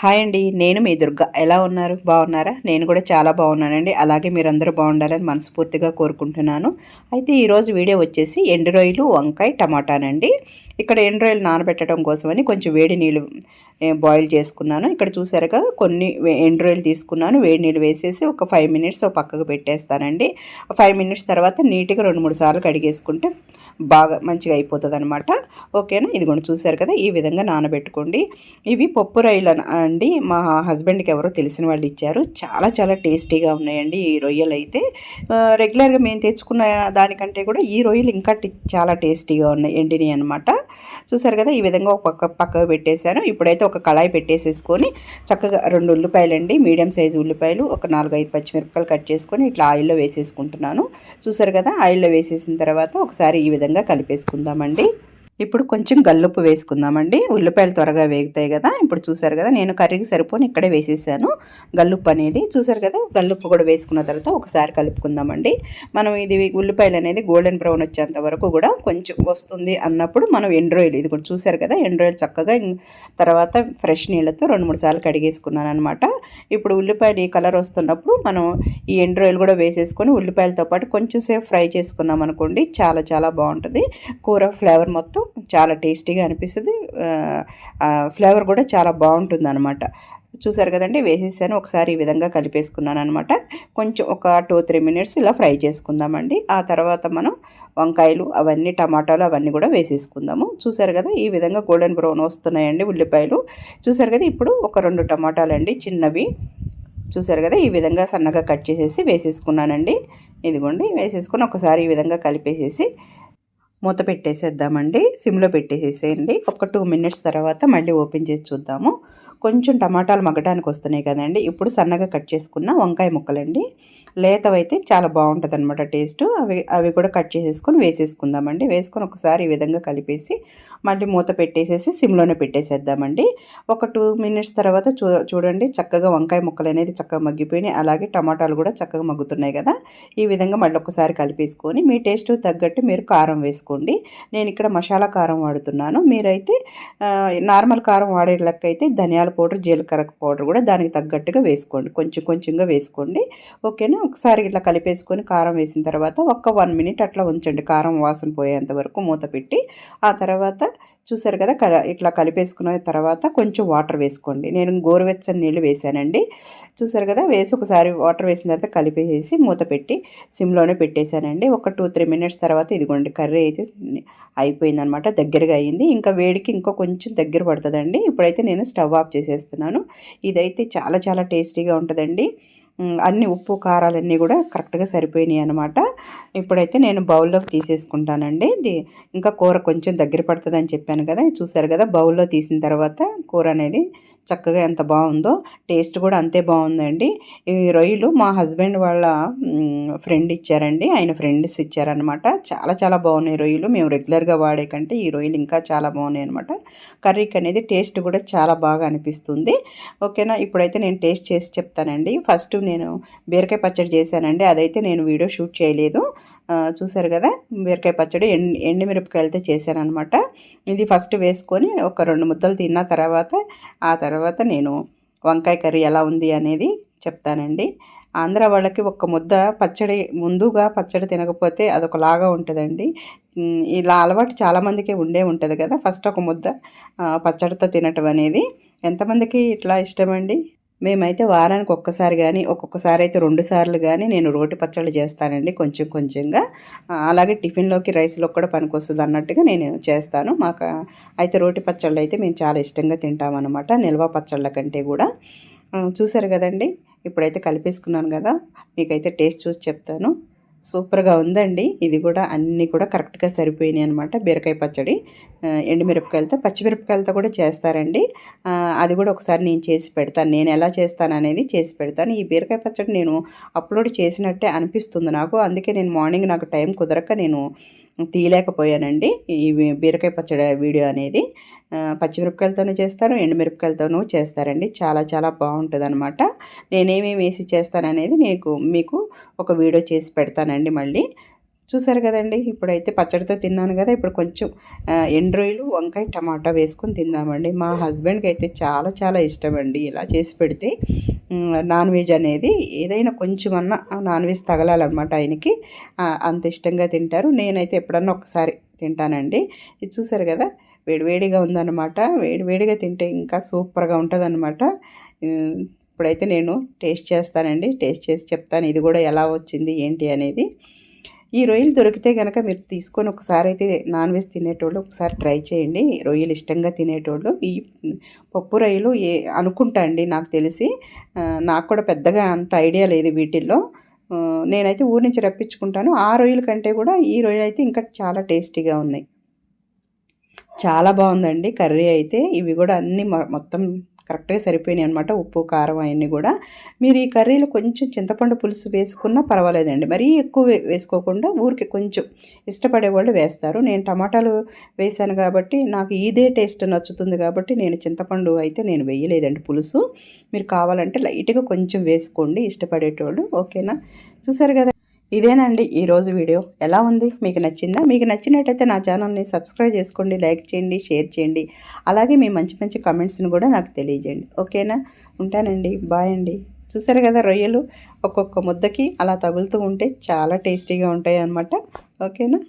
Hi అండి. నేను మీ దుర్గ. ఎలా ఉన్నారు? బాగున్నారా? నేను కూడా చాలా బాగున్నానండి. అలాగే మీరందరూ బాగుండాలని మనస్ఫూర్తిగా కోరుకుంటున్నాను. అయితే ఈరోజు వీడియో వచ్చేసి ఎండు రొయ్యలు, వంకాయ, టమాటానండి. ఇక్కడ ఎండు రొయ్యలు నానబెట్టడం కోసమని కొంచెం వేడి నీళ్ళు బాయిల్ చేసుకున్నాను. ఇక్కడ చూసారుగా కొన్ని ఎండు రొయ్యలు తీసుకున్నాను. వేడి నీళ్ళు వేసేసి ఒక 5 మినిట్స్ పక్కకు పెట్టేస్తానండి. 5 మినిట్స్ తర్వాత నీట్గా 2-3 సార్లు కడిగేసుకుంటే బాగా మంచిగా అయిపోతుంది అనమాట. ఓకేనా? ఇదిగోండి చూసారు కదా, ఈ విధంగా నానబెట్టుకోండి. ఇవి పప్పు రొయ్యలు అండి. మా హస్బెండ్కి ఎవరో తెలిసిన వాళ్ళు ఇచ్చారు. చాలా చాలా టేస్టీగా ఉన్నాయండి ఈ రొయ్యలు అయితే. రెగ్యులర్గా మేము తెచ్చుకున్న దానికంటే కూడా ఈ రొయ్యలు ఇంకా చాలా టేస్టీగా ఉన్నాయి, ఎండినవి అనమాట. చూసారు కదా, ఈ విధంగా ఒక పక్కకు పెట్టేశాను. ఇప్పుడైతే ఒక కళాయి పెట్టేసేసుకొని చక్కగా 2 ఉల్లిపాయలండి, మీడియం సైజు ఉల్లిపాయలు, ఒక 4-5 పచ్చిమిరపకాయలు కట్ చేసుకొని ఇట్లా ఆయిల్లో వేసేసుకుంటున్నాను. చూసారు కదా, ఆయిల్లో వేసేసిన తర్వాత ఒకసారి ఈ విధంగా కలిపేసుకుందామండి. ఇప్పుడు కొంచెం గల్లుప్పు వేసుకుందామండి. ఉల్లిపాయలు త్వరగా వేగుతాయి కదా. ఇప్పుడు చూసారు కదా, నేను కర్రీకి సరిపోని ఇక్కడే వేసేసాను గల్లుప్పు అనేది. చూసారు కదా, గల్లుప్పు కూడా వేసుకున్న తర్వాత ఒకసారి కలుపుకుందామండి. మనం ఇది ఉల్లిపాయలు అనేది గోల్డెన్ బ్రౌన్ వచ్చేంత వరకు కూడా కొంచెం వస్తుంది అన్నప్పుడు మనం ఎండ్రాయిల్, ఇది కూడా చూసారు కదా, ఎండ్రాయిల్ చక్కగా తర్వాత ఫ్రెష్ నీళ్ళతో 2-3 సార్లు కడిగేసుకున్నాను అనమాట. ఇప్పుడు ఉల్లిపాయలు ఈ కలర్ వస్తున్నప్పుడు మనం ఈ ఎండ్రాయిల్ కూడా వేసేసుకొని ఉల్లిపాయలతో పాటు కొంచెం సేపు ఫ్రై చేసుకున్నాం అనుకోండి, చాలా చాలా బాగుంటుంది కూర. ఫ్లేవర్ మొత్తం చాలా టేస్టీగా అనిపిస్తుంది. ఫ్లేవర్ కూడా చాలా బాగుంటుంది అనమాట. చూసారు కదండి, వేసేసాను. ఒకసారి ఈ విధంగా కలిపేసుకున్నాను అనమాట. కొంచెం ఒక 2-3 మినిట్స్ ఇలా ఫ్రై చేసుకుందామండి. ఆ తర్వాత మనం వంకాయలు అవన్నీ, టమాటాలు అవన్నీ కూడా వేసేసుకుందాము. చూసారు కదా, ఈ విధంగా గోల్డెన్ బ్రౌన్ వస్తున్నాయండి ఉల్లిపాయలు. చూసారు కదా, ఇప్పుడు ఒక 2 టమాటాలు అండి చిన్నవి. చూసారు కదా, ఈ విధంగా సన్నగా కట్ చేసేసి వేసేసుకున్నానండి. ఇదిగోండి, వేసేసుకొని ఒకసారి ఈ విధంగా కలిపేసేసి మూత పెట్టేసేద్దామండి. సిమ్లో పెట్టేసేసేయండి. ఒక 2 మినిట్స్ తర్వాత మళ్ళీ ఓపెన్ చేసి చూద్దాము. కొంచెం టమాటాలు మగ్గడానికి వస్తున్నాయి కదండి. ఇప్పుడు సన్నగా కట్ చేసుకున్న వంకాయ ముక్కలండి. లేతవైతే చాలా బాగుంటుంది అనమాట టేస్ట్. అవి కూడా కట్ చేసేసుకొని వేసేసుకుందామండి. వేసుకొని ఒకసారి ఈ విధంగా కలిపేసి మళ్ళీ మూత పెట్టేసేసి సిమ్లోనే పెట్టేసేద్దామండి. ఒక 2 మినిట్స్ తర్వాత చూడండి, చక్కగా వంకాయ ముక్కలు అనేది చక్కగా మగ్గిపోయినాయి. అలాగే టమాటాలు కూడా చక్కగా మగ్గుతున్నాయి కదా. ఈ విధంగా మళ్ళీ ఒకసారి కలిపేసుకొని మీ టేస్ట్ తగ్గట్టు మీరు కారం వేసుకోండి. నేను ఇక్కడ మసాలా కారం వాడుతున్నాను. మీరైతే నార్మల్ కారం వాడే లెక్క అయితే ధనియాల పౌడర్, జీలకర్ర పౌడర్ కూడా దానికి తగ్గట్టుగా వేసుకోండి. కొంచెం కొంచెంగా వేసుకోండి. ఓకేనా? ఒకసారి ఇట్లా కలిపేసుకొని కారం వేసిన తర్వాత ఒక 1 మినిట్ అట్లా ఉంచండి, కారం వాసన పోయేంత వరకు మూత పెట్టి. ఆ తర్వాత చూసారు కదా, ఇట్లా కలిపేసుకున్న తర్వాత కొంచెం వాటర్ వేసుకోండి. నేను గోరువెచ్చని నీళ్ళు వేసానండి. చూసారు కదా, వేసి ఒకసారి వాటర్ వేసిన తర్వాత కలిపేసేసి మూత పెట్టి సిమ్లోనే పెట్టేశానండి. ఒక 2-3 మినిట్స్ తర్వాత ఇదిగోండి, కర్రీ అయితే అయిపోయిందనమాట, దగ్గరగా అయ్యింది. ఇంకా వేడికి ఇంకో కొంచెం దగ్గర పడుతుందండి. ఇప్పుడైతే నేను స్టవ్ ఆఫ్ చేసేస్తున్నాను. ఇదైతే చాలా చాలా టేస్టీగా ఉంటుందండి. అన్ని ఉప్పు కారాలన్నీ కూడా కరెక్ట్గా సరిపోయినాయి అనమాట. ఇప్పుడైతే నేను బౌల్లోకి తీసేసుకుంటానండి. ఇంకా కూర కొంచెం దగ్గర పడుతుందని చెప్పాను కదా, చూసారు కదా, బౌల్లో తీసిన తర్వాత కూర అనేది చక్కగా ఎంత బాగుందో, టేస్ట్ కూడా అంతే బాగుందండి. ఈ రొయ్యలు మా హస్బెండ్ వాళ్ళ ఫ్రెండ్ ఇచ్చారండి. ఆయన ఫ్రెండ్స్ ఇచ్చారనమాట. చాలా చాలా బాగున్నాయి రొయ్యలు. మేము రెగ్యులర్గా వాడే కంటే ఈ రొయ్యలు ఇంకా చాలా బాగున్నాయి అనమాట. కర్రీకి అనేది టేస్ట్ కూడా చాలా బాగా అనిపిస్తుంది. ఓకేనా? ఇప్పుడైతే నేను టేస్ట్ చేసి చెప్తానండి. ఫస్ట్ నేను బీరకాయ పచ్చడి చేశానండి. అదైతే నేను వీడియో షూట్ చేయలేదు. చూసారు కదా, బీరకాయ పచ్చడి ఎండుమిరపకాయలతో చేశానమాట. ఇది ఫస్ట్ వేసుకొని ఒక 2 ముద్దలు తిన్న తర్వాత ఆ తర్వాత నేను వంకాయ కర్రీ ఎలా ఉంది అనేది చెప్తానండి. ఆంధ్ర వాళ్ళకి ఒక్క ముద్ద పచ్చడి, ముందుగా పచ్చడి తినకపోతే అదొకలాగా ఉంటుందండి. ఇలా అలవాటు చాలామందికి ఉంటుంది కదా, ఫస్ట్ ఒక ముద్ద పచ్చడితో తినటం అనేది. ఎంతమందికి ఇట్లా ఇష్టమండి? మేమైతే వారానికి ఒక్కసారి కానీ, ఒక్కొక్కసారి అయితే 2 సార్లు కానీ నేను రోటి పచ్చళ్ళు చేస్తానండి, కొంచెం కొంచెంగా. అలాగే టిఫిన్లోకి, రైస్లోకి కూడా పనికొస్తుంది అన్నట్టుగా నేను చేస్తాను. మాకు అయితే రోటి పచ్చళ్ళు అయితే మేము చాలా ఇష్టంగా తింటామన్నమాట, నిల్వ పచ్చళ్ళ కంటే కూడా. చూసారు కదండి, ఇప్పుడైతే కలిపేసుకున్నాను కదా, మీకైతే టేస్ట్ చూసి చెప్తాను. సూపర్గా ఉందండి. ఇది కూడా అన్నీ కూడా కరెక్ట్గా సరిపోయినాయి అనమాట. బీరకాయ పచ్చడి ఎండుమిరపకాయలతో, పచ్చిమిరపకాయలతో కూడా చేస్తారండి. అది కూడా ఒకసారి నేను చేసి పెడతాను. నేను ఎలా చేస్తాను అనేది చేసి పెడతాను. ఈ బీరకాయ పచ్చడి నేను అప్లోడ్ చేసినట్టే అనిపిస్తుంది నాకు. అందుకే నేను మార్నింగ్ నాకు టైం కుదరక నేను తీయలేకపోయానండి ఈ బీరకాయ పచ్చడి వీడియో అనేది. పచ్చిమిరపకాయలతోనూ చేస్తారు, ఎండుమిరపకాయలతోనూ చేస్తారండి. చాలా చాలా బాగుంటుంది అనమాట. నేనేమేమి వేసి చేస్తాననేది మీకు ఒక వీడియో చేసి పెడతానండి మళ్ళీ. చూసారు కదండి. ఇప్పుడైతే పచ్చడితో తిన్నాను కదా, ఇప్పుడు కొంచెం ఎండు రొయ్యలు, వంకాయ, టమాటా వేసుకొని తిందామండి. మా హస్బెండ్కి అయితే చాలా చాలా ఇష్టమండి ఇలా చేసి పెడితే. నాన్ వెజ్ అనేది ఏదైనా కొంచెమన్నా నాన్ వెజ్ తగలాలన్నమాట ఆయనకి. అంత ఇష్టంగా తింటారు. నేనైతే ఎప్పుడన్నా ఒకసారి తింటానండి. ఇది చూసారు కదా, వేడివేడిగా ఉందన్నమాట. వేడివేడిగా తింటే ఇంకా సూపర్గా ఉంటుందన్నమాట. ఇప్పుడైతే నేను టేస్ట్ చేస్తానండి. టేస్ట్ చేసి చెప్తాను ఇది కూడా ఎలా వచ్చింది ఏంటి అనేది. ఈ రొయ్యలు దొరికితే కనుక మీరు తీసుకొని ఒకసారి అయితే నాన్ వెజ్ తినేటోళ్ళు ఒకసారి ట్రై చేయండి. రొయ్యలు ఇష్టంగా తినేటోళ్ళు. ఈ పప్పు రొయ్యలు అనుకుంటా అండి నాకు తెలిసి. నాకు కూడా పెద్దగా అంత ఐడియా లేదు వీటిల్లో. నేనైతే ఊరి నుంచి రప్పించుకుంటాను. ఆ రొయ్యల కంటే కూడా ఈ రొయ్యలు అయితే ఇంకా చాలా టేస్టీగా ఉన్నాయి. చాలా బాగుందండి కర్రీ అయితే. ఇవి కూడా అన్నీ మొత్తం కరెక్ట్గా సరిపోయినాయి అనమాట. ఉప్పు, కారం అవన్నీ కూడా. మీరు ఈ కర్రీలో కొంచెం చింతపండు పులుసు వేసుకున్నా పర్వాలేదండి. మరీ ఎక్కువ వేసుకోకుండా ఊరికి కొంచెం ఇష్టపడే వాళ్ళు వేస్తారు. నేను టమాటాలు వేసాను కాబట్టి నాకు ఇదే టేస్ట్ నచ్చుతుంది కాబట్టి నేను చింతపండు అయితే నేను వేయలేదండి పులుసు. మీరు కావాలంటే లైట్గా కొంచెం వేసుకోండి ఇష్టపడేటోళ్ళు. ఓకేనా? చూసారు కదా, ఇదేనండి ఈరోజు వీడియో. ఎలా ఉంది, మీకు నచ్చిందా? మీకు నచ్చినట్టయితే నా ఛానల్ని సబ్స్క్రైబ్ చేసుకోండి, లైక్ చేయండి, షేర్ చేయండి. అలాగే మీ మంచి మంచి కమెంట్స్ని కూడా నాకు తెలియజేయండి. ఓకేనా? ఉంటానండి. బాయ్ అండి. చూసారు కదా, రొయ్యలు ఒక్కొక్క ముద్దకి అలా తగులుతూ ఉంటే చాలా టేస్టీగా ఉంటాయి అన్నమాట. ఓకేనా?